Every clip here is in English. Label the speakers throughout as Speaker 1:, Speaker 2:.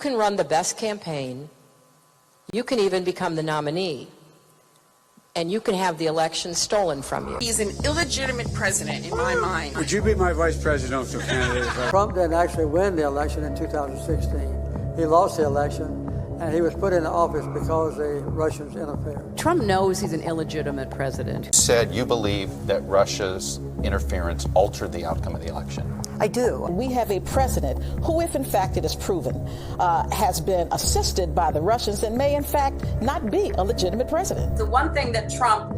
Speaker 1: can run the best campaign, you can even become the nominee, and you can have the election stolen from you.
Speaker 2: He's an illegitimate president in my mind.
Speaker 3: Would you be my vice presidential candidate?
Speaker 4: Trump didn't actually win the election in 2016. He lost the election, and he was put into office because the Russians interfered.
Speaker 5: Trump knows he's an illegitimate president.
Speaker 6: You said you believe that Russia's interference altered the outcome of the election.
Speaker 7: I do. We have a president who, if in fact it is proven, has been assisted by the Russians and may in fact not be a legitimate president.
Speaker 8: The one thing that Trump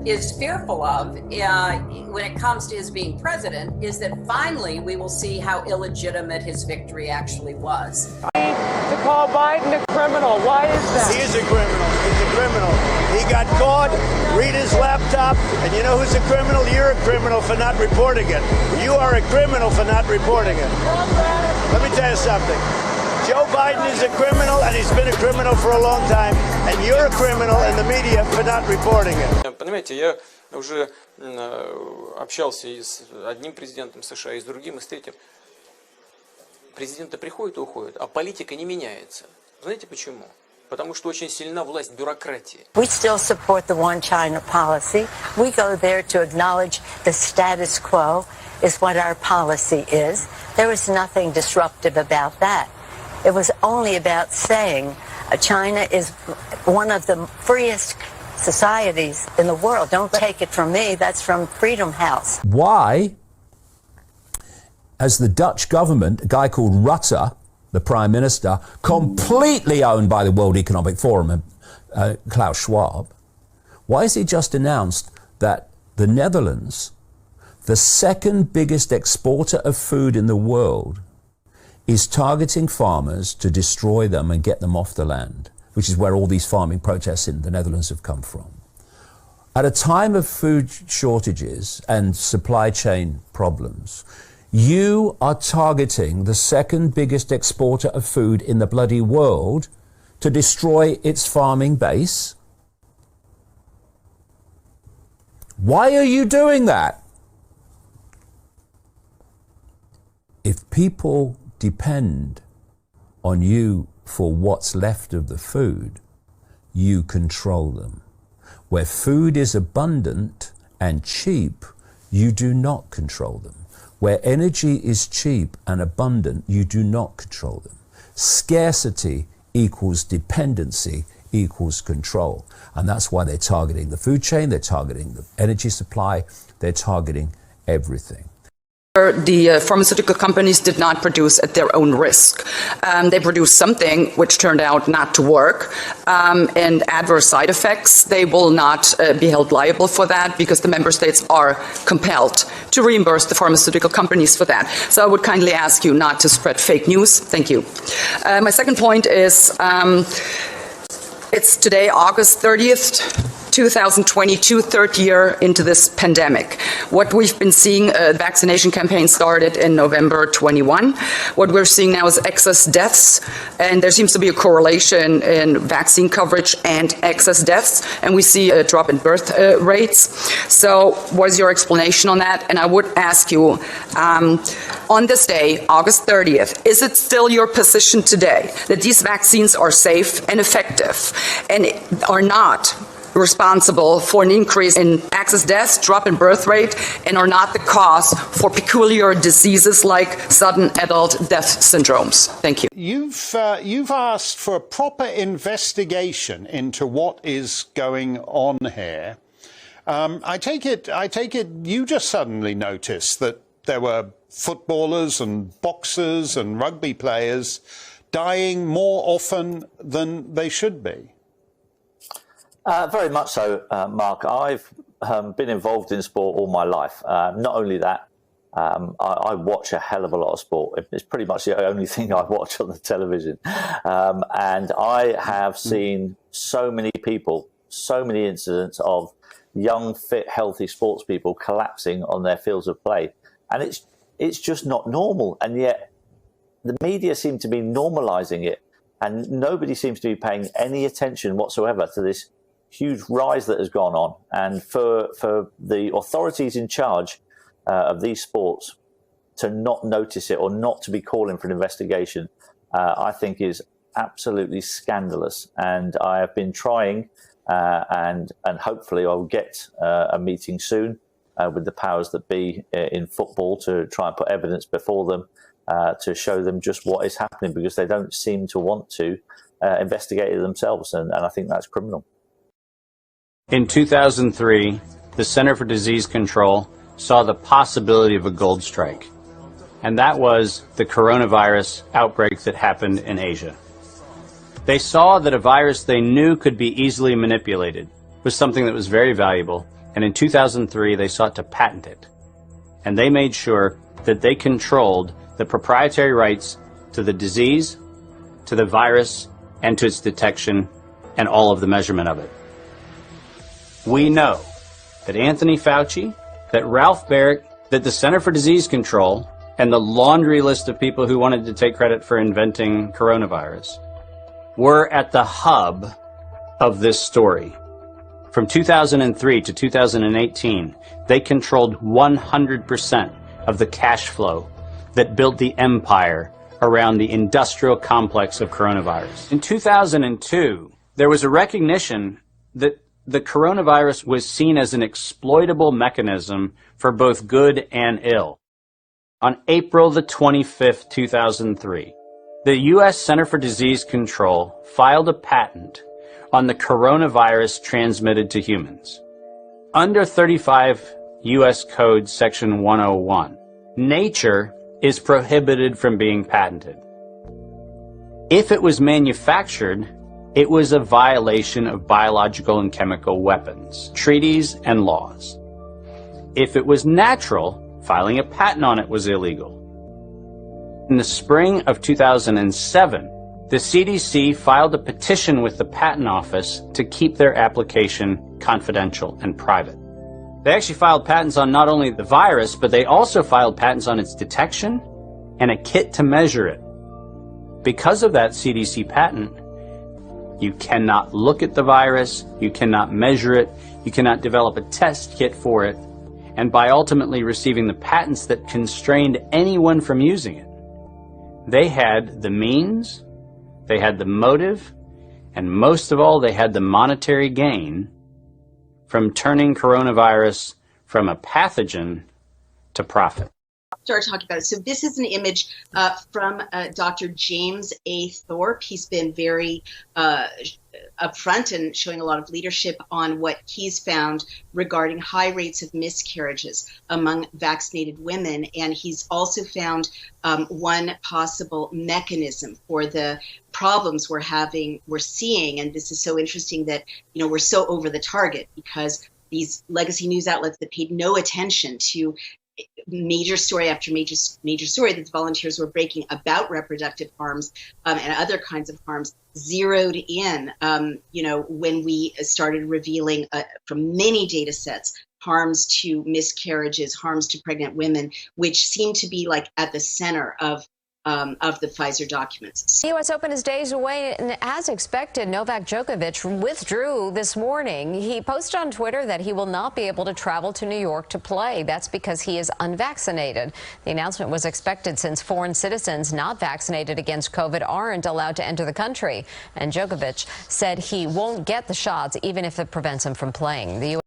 Speaker 8: is fearful of when it comes to his being president is that finally we will see how illegitimate his victory actually was.
Speaker 9: To call Biden a criminal. Why is that?
Speaker 10: He is a criminal. He's a criminal. He got caught, read his laptop, and you know who's a criminal? You're a criminal for not reporting it. You are a criminal for not reporting it. Let me tell you something. Joe Biden is a criminal, and he's been a criminal for a long time, and you're a criminal in the media for not reporting it.
Speaker 11: Понимаете, я уже общался и с одним президентом США, и с другим, и с третьим. Президенты приходят и уходят, а политика не меняется. Знаете почему? Потому что очень сильна власть бюрократии.
Speaker 12: We still support the one China policy. We go there to acknowledge the status quo is what our policy is. There was nothing disruptive about that. It was only about saying China is one of the freest societies in the world. Don't take it from me. That's from Freedom House.
Speaker 13: Why has the Dutch government, a guy called Rutte, the Prime Minister, completely owned by the World Economic Forum and Klaus Schwab, why has he just announced that the Netherlands, the second biggest exporter of food in the world, is targeting farmers to destroy them and get them off the land, which is where all these farming protests in the Netherlands have come from. At a time of food shortages and supply chain problems, you are targeting the second biggest exporter of food in the bloody world to destroy its farming base. Why are you doing that? If people depend on you for what's left of the food, you control them. Where food is abundant and cheap, you do not control them. Where energy is cheap and abundant, you do not control them. Scarcity equals dependency equals control. And that's why they're targeting the food chain, they're targeting the energy supply, they're targeting everything.
Speaker 2: The pharmaceutical companies did not produce at their own risk. They produced something which turned out not to work, and adverse side effects, they will not be held liable for that because the member states are compelled to reimburse the pharmaceutical companies for that. So I would kindly ask you not to spread fake news. Thank you. My second point is, it's today, August 30th. 2022, third year into this pandemic. What we've been seeing, vaccination campaign started in November 21. What we're seeing now is excess deaths, and there seems to be a correlation in vaccine coverage and excess deaths, and we see a drop in birth rates. So what is your explanation on that? And I would ask you, on this day, August 30th, is it still your position today that these vaccines are safe and effective and are not responsible for an increase in excess deaths, drop in birth rate, and are not the cause for peculiar diseases like sudden adult death syndromes? Thank you.
Speaker 14: You've asked for a proper investigation into what is going on here. I take it you just suddenly noticed that there were footballers and boxers and rugby players dying more often than they should be.
Speaker 15: Very much so, Mark. I've been involved in sport all my life. Not only that, I watch a hell of a lot of sport. It's pretty much the only thing I watch on the television. And I have seen so many people, so many incidents of young, fit, healthy sports people collapsing on their fields of play. And it's just not normal. And yet the media seem to be normalizing it. And nobody seems to be paying any attention whatsoever to this huge rise that has gone on, and for the authorities in charge of these sports to not notice it or not to be calling for an investigation, I think is absolutely scandalous. And I have been trying, and hopefully I will get a meeting soon with the powers that be in football to try and put evidence before them to show them just what is happening, because they don't seem to want to investigate it themselves, and I think that's criminal.
Speaker 16: In 2003, the Center for Disease Control saw the possibility of a gold strike, and that was the coronavirus outbreak that happened in Asia. They saw that a virus they knew could be easily manipulated was something that was very valuable, and in 2003 they sought to patent it. And they made sure that they controlled the proprietary rights to the disease, to the virus, and to its detection, and all of the measurement of it. We know that Anthony Fauci, that Ralph Baric, that the Center for Disease Control, and the laundry list of people who wanted to take credit for inventing coronavirus were at the hub of this story. From 2003 to 2018, they controlled 100% of the cash flow that built the empire around the industrial complex of coronavirus. In 2002, there was a recognition that the coronavirus was seen as an exploitable mechanism for both good and ill. On April the 25th, 2003, the U.S. Center for Disease Control filed a patent on the coronavirus transmitted to humans. Under 35 U.S. Code Section 101, nature is prohibited from being patented. If it was manufactured, it was a violation of biological and chemical weapons, treaties, and laws. If it was natural, filing a patent on it was illegal. In the spring of 2007, the CDC filed a petition with the Patent Office to keep their application confidential and private. They actually filed patents on not only the virus, but they also filed patents on its detection and a kit to measure it. Because of that CDC patent, you cannot look at the virus, you cannot measure it, you cannot develop a test kit for it, and by ultimately receiving the patents that constrained anyone from using it, they had the means, they had the motive, and most of all, they had the monetary gain from turning coronavirus from a pathogen to profit.
Speaker 17: Start talking about it. So this is an image from Dr. James A. Thorpe. He's been very upfront and showing a lot of leadership on what he's found regarding high rates of miscarriages among vaccinated women. And he's also found one possible mechanism for the problems we're seeing. And this is so interesting that, we're so over the target, because these legacy news outlets that paid no attention to major story after major story that the volunteers were breaking about reproductive harms and other kinds of harms zeroed in, when we started revealing from many data sets harms to miscarriages, harms to pregnant women, which seem to be like at the center of the Pfizer documents.
Speaker 18: The U.S. Open is days away, and as expected, Novak Djokovic withdrew this morning. He posted on Twitter that he will not be able to travel to New York to play. That's because he is unvaccinated. The announcement was expected since foreign citizens not vaccinated against COVID aren't allowed to enter the country. And Djokovic said he won't get the shots even if it prevents him from playing. The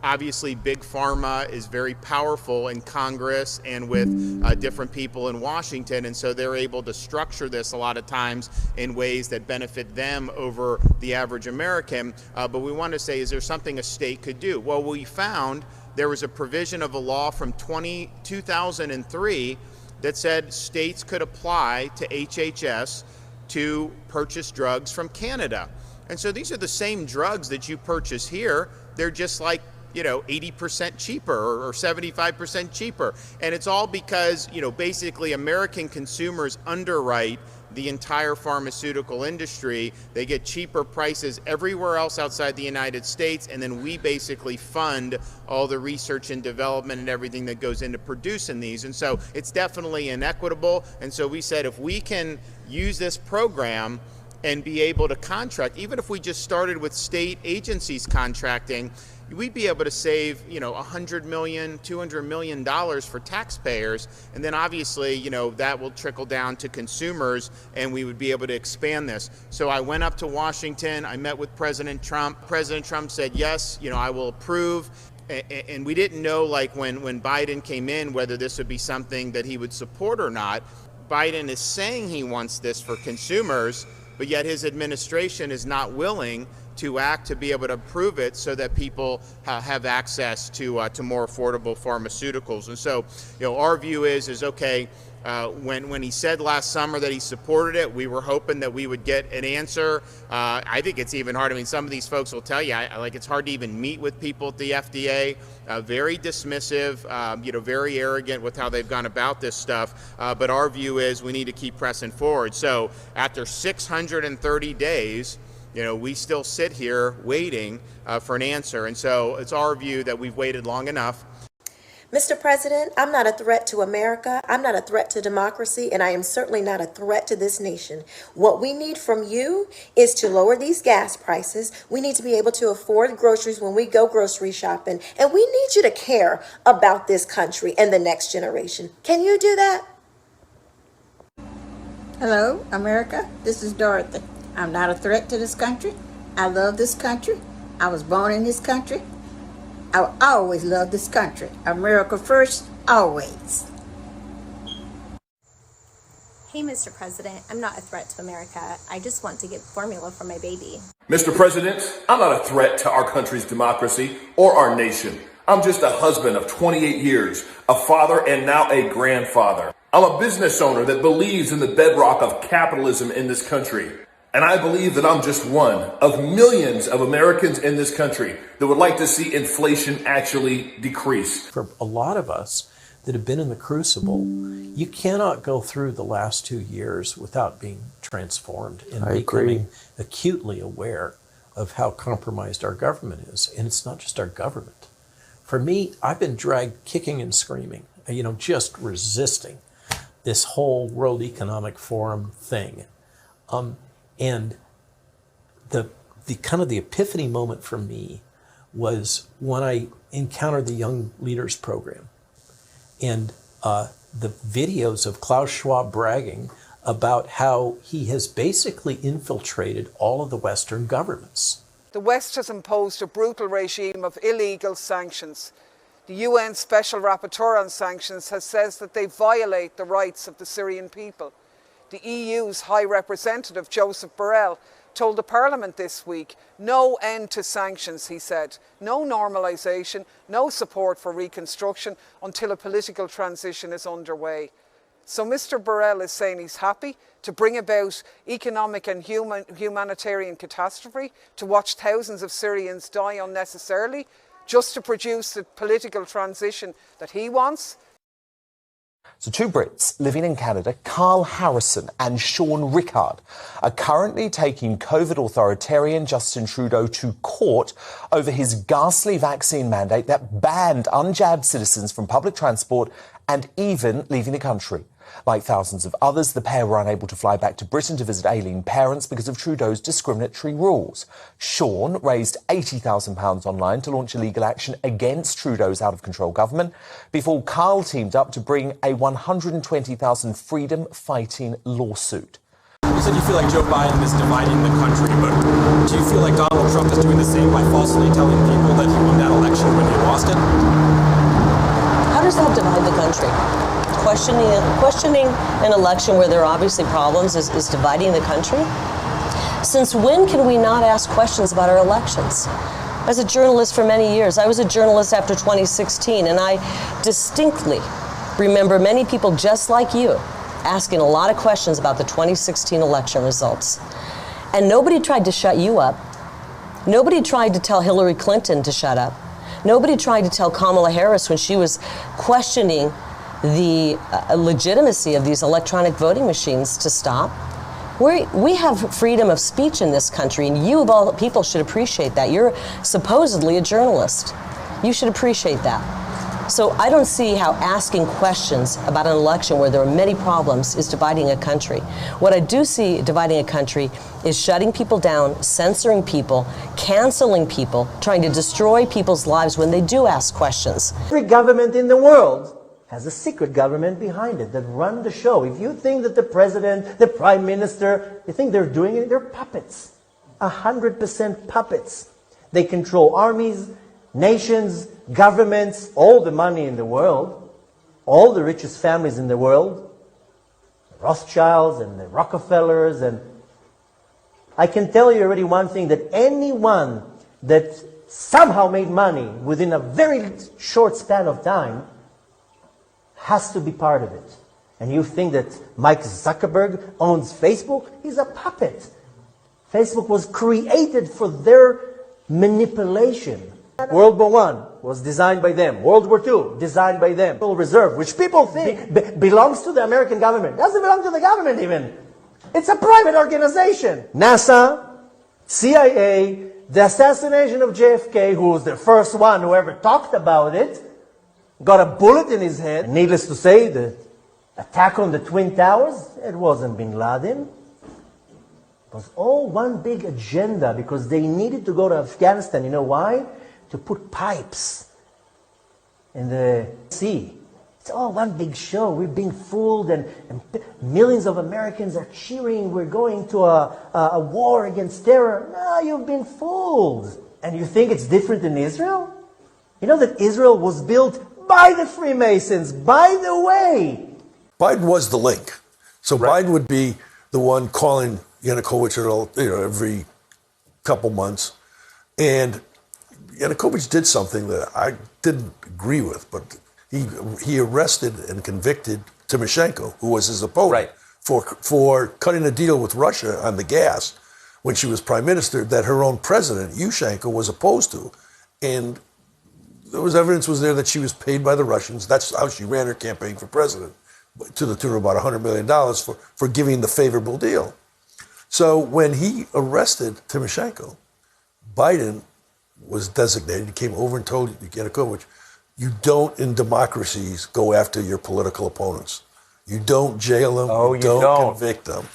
Speaker 19: Obviously, Big Pharma is very powerful in Congress and with different people in Washington, and so they're able to structure this a lot of times in ways that benefit them over the average American. But we want to say, is there something a state could do? Well, we found there was a provision of a law from 2003 that said states could apply to HHS to purchase drugs from Canada. And so these are the same drugs that you purchase here. They're just like 80% cheaper or 75% cheaper. And it's all because, basically American consumers underwrite the entire pharmaceutical industry. They get cheaper prices everywhere else outside the United States, and then we basically fund all the research and development and everything that goes into producing these. And so it's definitely inequitable. And so we said, if we can use this program and be able to contract, even if we just started with state agencies contracting, we'd be able to save, $100 million, $200 million for taxpayers. And then obviously, that will trickle down to consumers and we would be able to expand this. So I went up to Washington. I met with President Trump. President Trump said, yes, I will approve. And we didn't know, like when Biden came in, whether this would be something that he would support or not. Biden is saying he wants this for consumers, but yet his administration is not willing to act to be able to approve it so that people have access to more affordable pharmaceuticals. And so, our view is okay. When he said last summer that he supported it, we were hoping that we would get an answer. I think it's even hard. I mean, some of these folks will tell you, it's hard to even meet with people at the FDA. Very dismissive, very arrogant with how they've gone about this stuff. But our view is we need to keep pressing forward. So after 630 days, we still sit here waiting for an answer. And so it's our view that we've waited long enough.
Speaker 20: Mr. President, I'm not a threat to America. I'm not a threat to democracy, and I am certainly not a threat to this nation. What we need from you is to lower these gas prices. We need to be able to afford groceries when we go grocery shopping, and we need you to care about this country and the next generation. Can you do that?
Speaker 21: Hello, America. This is Dorothy. I'm not a threat to this country. I love this country. I was born in this country. I always love this country. America first, always.
Speaker 22: Hey, Mr. President, I'm not a threat to America. I just want to get formula for my baby.
Speaker 23: Mr. President, I'm not a threat to our country's democracy or our nation. I'm just a husband of 28 years, a father, and now a grandfather. I'm a business owner that believes in the bedrock of capitalism in this country. And I believe that I'm just one of millions of Americans in this country that would like to see inflation actually decrease.
Speaker 24: For a lot of us that have been in the crucible, you cannot go through the last 2 years without being transformed and becoming acutely aware of how compromised our government is. And it's not just our government. For me, I've been dragged kicking and screaming, just resisting this whole World Economic Forum thing. And the kind of the epiphany moment for me was when I encountered the Young Leaders Program and the videos of Klaus Schwab bragging about how he has basically infiltrated all of the Western governments.
Speaker 25: The West has imposed a brutal regime of illegal sanctions. The UN Special Rapporteur on Sanctions has said that they violate the rights of the Syrian people. The EU's High Representative, Joseph Borrell, told the Parliament this week, no end to sanctions, he said, no normalisation, no support for reconstruction until a political transition is underway. So Mr. Borrell is saying he's happy to bring about economic and humanitarian catastrophe, to watch thousands of Syrians die unnecessarily, just to produce the political transition that he wants.
Speaker 26: So two Brits living in Canada, Carl Harrison and Sean Rickard, are currently taking COVID authoritarian Justin Trudeau to court over his ghastly vaccine mandate that banned unjabbed citizens from public transport and even leaving the country. Like thousands of others, the pair were unable to fly back to Britain to visit ailing parents because of Trudeau's discriminatory rules. Sean raised £80,000 online to launch a legal action against Trudeau's out-of-control government before Carl teamed up to bring a $120,000 freedom-fighting lawsuit.
Speaker 27: You said you feel like Joe Biden is dividing the country, but do you feel like Donald Trump is doing the same by falsely telling people that he won that election when he lost it?
Speaker 28: How does that divide the country? Questioning an election where there are obviously problems is dividing the country? Since when can we not ask questions about our elections? As a journalist for many years, I was a journalist after 2016, and I distinctly remember many people just like you asking a lot of questions about the 2016 election results. And nobody tried to shut you up. Nobody tried to tell Hillary Clinton to shut up. Nobody tried to tell Kamala Harris when she was questioning the legitimacy of these electronic voting machines to stop. We have freedom of speech in this country, and you of all people should appreciate that. You're supposedly a journalist. You should appreciate that. So I don't see how asking questions about an election where there are many problems is dividing a country. What I do see dividing a country is shutting people down, censoring people, canceling people, trying to destroy people's lives when they do ask questions.
Speaker 1: Every government in the world has a secret government behind it that run the show. If you think that the president, the prime minister, you think they're doing it, they're puppets. 100% puppets. They control armies, nations, governments, all the money in the world, all the richest families in the world, the Rothschilds and the Rockefellers, and I can tell you already one thing, that anyone that somehow made money within a very short span of time has to be part of it. And you think that Mike Zuckerberg owns Facebook? He's a puppet. Facebook was created for their manipulation. World War I was designed by them. World War II, designed by them. Federal Reserve, which people think belongs to the American government. Doesn't belong to the government even. It's a private organization. NASA, CIA, the assassination of JFK, who was the first one who ever talked about it, got a bullet in his head. Needless to say, the attack on the Twin Towers, it wasn't bin Laden. It was all one big agenda because they needed to go to Afghanistan. You know why? To put pipes in the sea. It's all one big show. We're being fooled, and millions of Americans are cheering. We're going to a war against terror. No, you've been fooled. And you think it's different in Israel? You know that Israel was built by the Freemasons, by the way.
Speaker 3: Biden was the link. So Biden would be the one calling Yanukovych every couple months. And Yanukovych did something that I didn't agree with, but he arrested and convicted Tymoshenko, who was his opponent, for cutting a deal with Russia on the gas when she was prime minister that her own president, Yushchenko, was opposed to. And there was evidence was there that she was paid by the Russians. That's how she ran her campaign for president, to the tune of about $100 million for giving the favorable deal. So when he arrested Tymoshenko, Biden was designated. He came over and told Yanukovych, you don't in democracies go after your political opponents. You don't jail them. You don't convict them.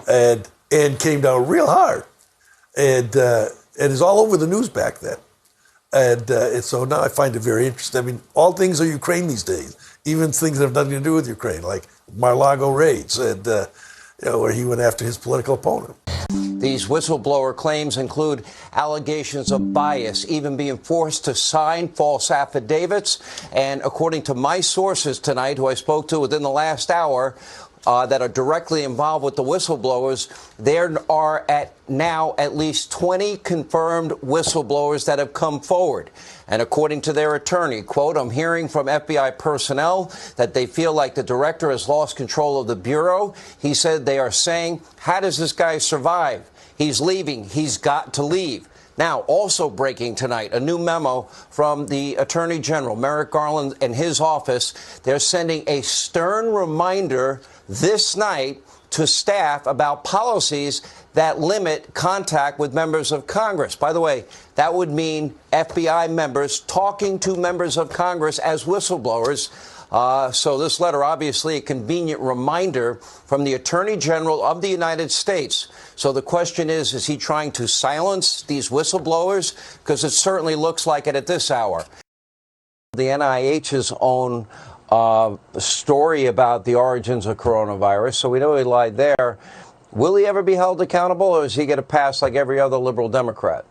Speaker 3: And came down real hard. And it's all over the news back then. And so now I find it very interesting. I mean, all things are Ukraine these days, even things that have nothing to do with Ukraine, like Mar-a-Lago raids, and where he went after his political opponent.
Speaker 4: These whistleblower claims include allegations of bias, even being forced to sign false affidavits. And according to my sources tonight, who I spoke to within the last hour, that are directly involved with the whistleblowers, there are now at least 20 confirmed whistleblowers that have come forward. And according to their attorney, quote, I'm hearing from FBI personnel that they feel like the director has lost control of the Bureau. He said they are saying, how does this guy survive? He's leaving. He's got to leave. Now, also breaking tonight, a new memo from the Attorney General, Merrick Garland, and his office. They're sending a stern reminder this night to staff about policies that limit contact with members of Congress. By the way, that would mean FBI members talking to members of Congress as whistleblowers. So this letter, obviously a convenient reminder from the Attorney General of the United States. So the question is he trying to silence these whistleblowers? Because it certainly looks like it at this hour. The NIH's own story about the origins of coronavirus, so we know he lied there. Will he ever be held accountable, or is he going to pass like every other liberal Democrat?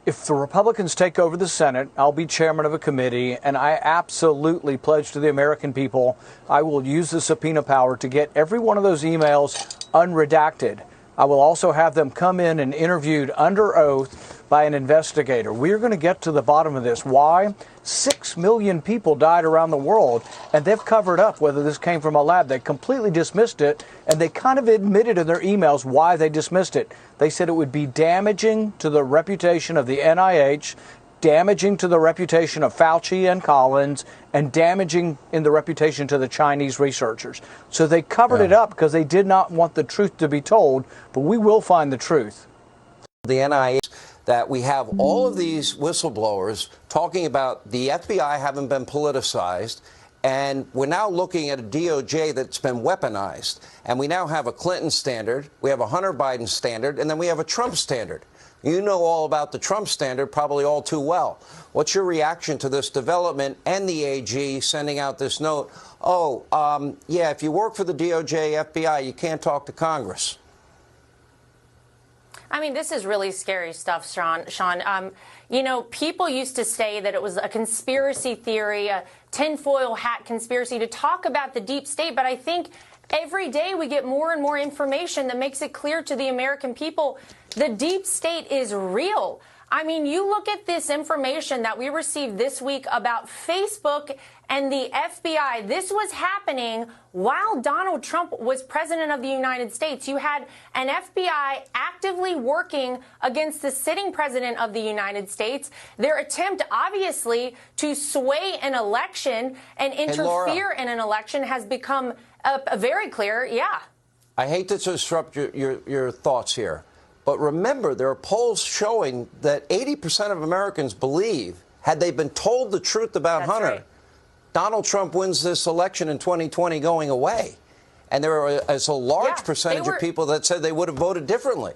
Speaker 5: If the Republicans take over the Senate, I'll be chairman of a committee, and I absolutely pledge to the American people I will use the subpoena power to get every one of those emails unredacted. I will also have them come in and interviewed under oath by an investigator. We're going to get to the bottom of this. Why? 6 million people died around the world, and they've covered up whether this came from a lab. They completely dismissed it, and they kind of admitted in their emails why they dismissed it. They said it would be damaging to the reputation of the NIH, damaging to the reputation of Fauci and Collins, and damaging in the reputation to the Chinese researchers. So they covered it up because they did not want the truth to be told, but we will find the truth.
Speaker 4: The NIH, that we have all of these whistleblowers talking about the FBI having been politicized, and we're now looking at a DOJ that's been weaponized. And we now have a Clinton standard, we have a Hunter Biden standard, and then we have a Trump standard. You know all about the Trump standard probably all too well. What's your reaction to this development and the AG sending out this note? Yeah, if you work for the DOJ, FBI, you can't talk to Congress.
Speaker 6: I mean, this is really scary stuff, Sean. You know, people used to say that it was a conspiracy theory, a tinfoil hat conspiracy to talk about the deep state. But I think every day we get more and more information that makes it clear to the American people the deep state is real. I mean, you look at this information that we received this week about Facebook and the FBI. This was happening while Donald Trump was president of the United States. You had an FBI actively working against the sitting president of the United States. Their attempt, obviously, to sway an election and interfere in an election has become very clear. Yeah.
Speaker 4: I hate to disrupt your thoughts here, but remember, there are polls showing that 80% of Americans believe, had they been told the truth about Hunter, right, Donald Trump wins this election in 2020 going away. And there is a large percentage of people that said they would have voted differently.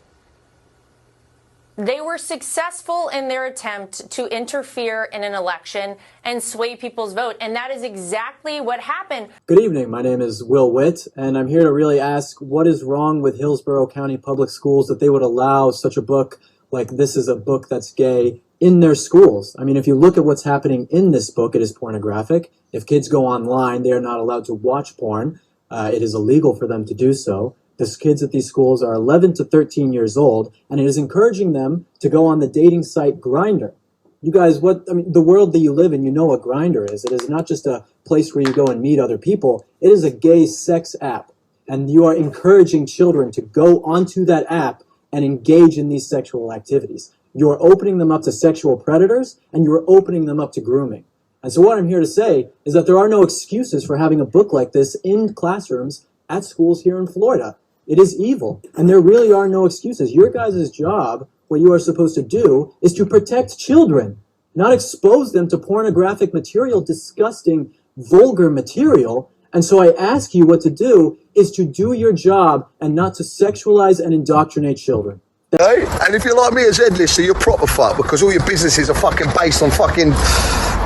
Speaker 6: They were successful in their attempt to interfere in an election and sway people's vote. And that is exactly what happened.
Speaker 7: Good evening. My name is Will Witt, and I'm here to really ask what is wrong with Hillsborough County Public Schools that they would allow such a book like This Is a Book That's Gay in their schools. I mean, if you look at what's happening in this book, it is pornographic. If kids go online, they are not allowed to watch porn. It is illegal for them to do so. The kids at these schools are 11 to 13 years old, and it is encouraging them to go on the dating site Grindr. You guys, the world that you live in, you know what Grindr is. It is not just a place where you go and meet other people. It is a gay sex app, and you are encouraging children to go onto that app and engage in these sexual activities. You are opening them up to sexual predators, and you are opening them up to grooming. And so what I'm here to say is that there are no excuses for having a book like this in classrooms at schools here in Florida. It is evil, and there really are no excuses. Your guys' job, what you are supposed to do, is to protect children, not expose them to pornographic material, disgusting, vulgar material. And so I ask you what to do is to do your job and not to sexualize and indoctrinate children.
Speaker 8: Hey, and if you're like me as headlister, you're proper fucked because all your businesses are fucking based on fucking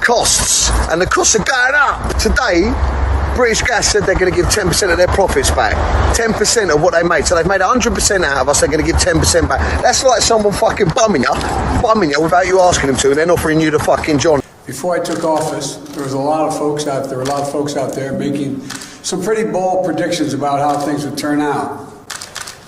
Speaker 8: costs, and the costs are going up. Today, British Gas said they're going to give 10% of their profits back. 10% of what they made. So they've made 100% out of us, they're going to give 10% back. That's like someone fucking bumming you without you asking them to, and then offering you the fucking John.
Speaker 9: Before I took office, there were a lot of folks out there making some pretty bold predictions about how things would turn out.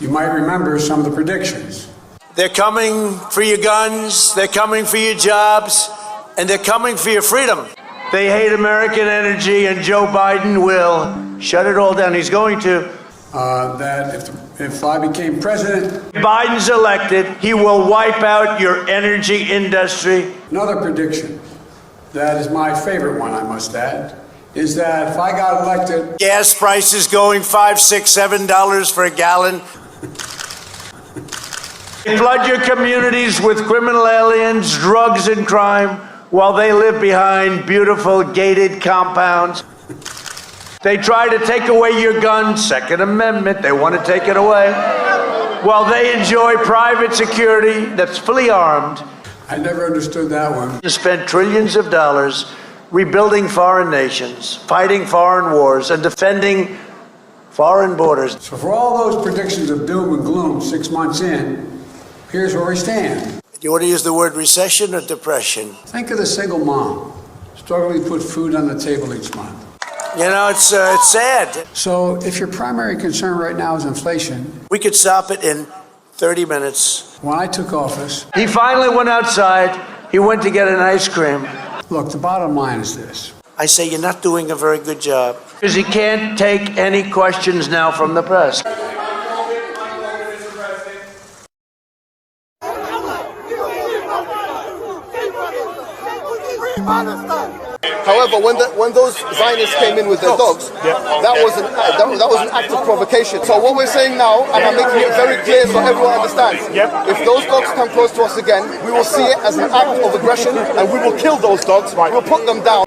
Speaker 9: You might remember some of the predictions.
Speaker 10: They're coming for your guns, they're coming for your jobs, and they're coming for your freedom. They hate American energy, and Joe Biden will shut it all down. He's going to.
Speaker 9: That if I became president...
Speaker 10: If Biden's elected, he will wipe out your energy industry.
Speaker 9: Another prediction, that is my favorite one, I must add, is that if I got elected...
Speaker 10: Gas prices going $5, $6, $7 for a gallon. Flood your communities with criminal aliens, drugs, and crime, while they live behind beautiful gated compounds. They try to take away your guns, Second Amendment, they want to take it away, while they enjoy private security that's fully armed.
Speaker 9: I never understood that one.
Speaker 10: You spend trillions of dollars rebuilding foreign nations, fighting foreign wars, and defending foreign borders.
Speaker 9: So for all those predictions of doom and gloom 6 months in, here's where we stand.
Speaker 10: Do you want to use the word recession or depression?
Speaker 9: Think of the single mom struggling to put food on the table each month.
Speaker 10: You know, it's sad.
Speaker 9: So if your primary concern right now is inflation...
Speaker 10: We could stop it in 30 minutes.
Speaker 9: When I took office...
Speaker 10: He finally went outside. He went to get an ice cream.
Speaker 9: Look, the bottom line is this.
Speaker 10: I say you're not doing a very good job. Because he can't take any questions now from the press.
Speaker 8: However, when those Zionists came in with their dogs, that was an act of provocation. So what we're saying now, and I'm making it very clear so everyone understands, if those dogs come close to us again, we will see it as an act of aggression, and we will kill those dogs. We'll put them down.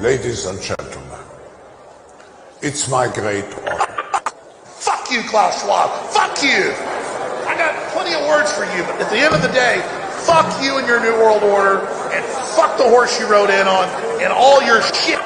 Speaker 2: Ladies and gentlemen, it's my great honor. Fuck you, Klaus Schwab. Fuck you. I got plenty of words for you, but at the end of the day, fuck you and your New World Order, and fuck the horse you rode in on, and all your shit